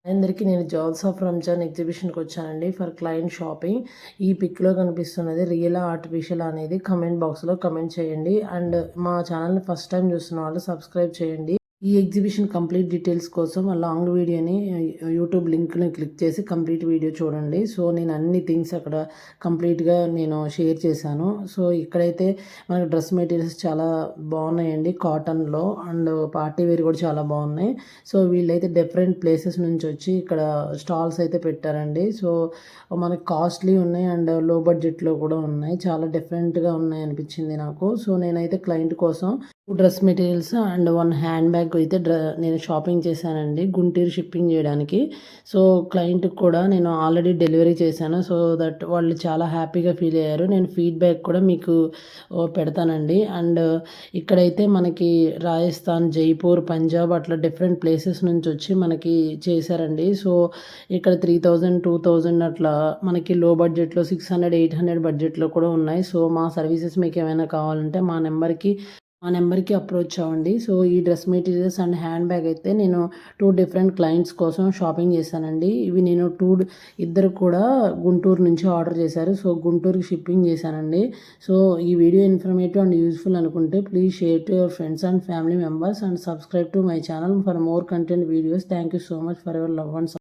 అందరికీ నేను jewels of Ramzan ఎగ్జిబిషన్‌కి వచ్చానండి ఫర్ క్లయింట్ షాపింగ్. ఈ పిక్‌లో కనిపిస్తున్నది రియలా? ఆర్టిఫిషియలా? అనేది కామెంట్ బాక్స్‌లో కామెంట్ చేయండి. అండ్ మా ఛానల్‌ని ఫస్ట్ టైమ్ చూస్తున్న వాళ్ళు సబ్స్క్రైబ్ చేయండి. ఈ ఎగ్జిబిషన్ కంప్లీట్ డీటెయిల్స్ కోసం ఆ లాంగ్ వీడియోని యూట్యూబ్ లింక్‌ని క్లిక్ చేసి కంప్లీట్ వీడియో చూడండి. సో నేను అన్ని థింగ్స్ అక్కడ కంప్లీట్‌గా నేను షేర్ చేశాను. సో ఇక్కడైతే మనకు డ్రెస్ మెటీరియల్స్ చాలా బాగున్నాయండి కాటన్‌లో. అండ్ పార్టీ వేర్ కూడా చాలా బాగున్నాయి. సో వీళ్ళైతే డిఫరెంట్ ప్లేసెస్ నుంచి వచ్చి ఇక్కడ స్టాల్స్ అయితే పెట్టారండి. సో మనకి కాస్ట్లీ ఉన్నాయి అండ్ లో బడ్జెట్‌లో కూడా ఉన్నాయి. చాలా డిఫరెంట్‌గా ఉన్నాయి అనిపించింది నాకు. సో నేనైతే క్లయింట్ కోసం dress materials and 1 hand bag అయితే నేను షాపింగ్ చేశానండి గుంటూరు షిప్పింగ్ చేయడానికి. సో క్లయింట్‌కి కూడా నేను ఆల్రెడీ డెలివరీ చేశాను. సో దట్ వాళ్ళు చాలా హ్యాపీగా ఫీల్ అయ్యారు. నేను ఫీడ్‌బ్యాక్ కూడా మీకు పెడతానండి. అండ్ ఇక్కడైతే మనకి రాజస్థాన్, జైపూర్, పంజాబ్ అట్లా డిఫరెంట్ ప్లేసెస్ నుంచి వచ్చి మనకి చేశారండి. సో ఇక్కడ 3000, 2000 అట్లా మనకి లో బడ్జెట్‌లో 600, 800 బడ్జెట్‌లో కూడా ఉన్నాయి. సో మా సర్వీసెస్ మీకు ఏమైనా కావాలంటే మా నెంబర్‌కి అప్రోచ్ అవ్వండి. సో ఈ dress materials and hand bag అయితే నేను 2 డిఫరెంట్ క్లయింట్స్ కోసం షాపింగ్ చేశానండి. ఇవి నేను ఇద్దరు కూడా గుంటూరు నుంచి ఆర్డర్ చేశారు. సో గుంటూరుకి షిప్పింగ్ చేశానండి. సో ఈ వీడియో ఇన్ఫర్మేటివ్ అండ్ యూజ్ఫుల్ అనుకుంటే please share to your friends and family members and subscribe to my channel for more content videos. Thank you so much for your love and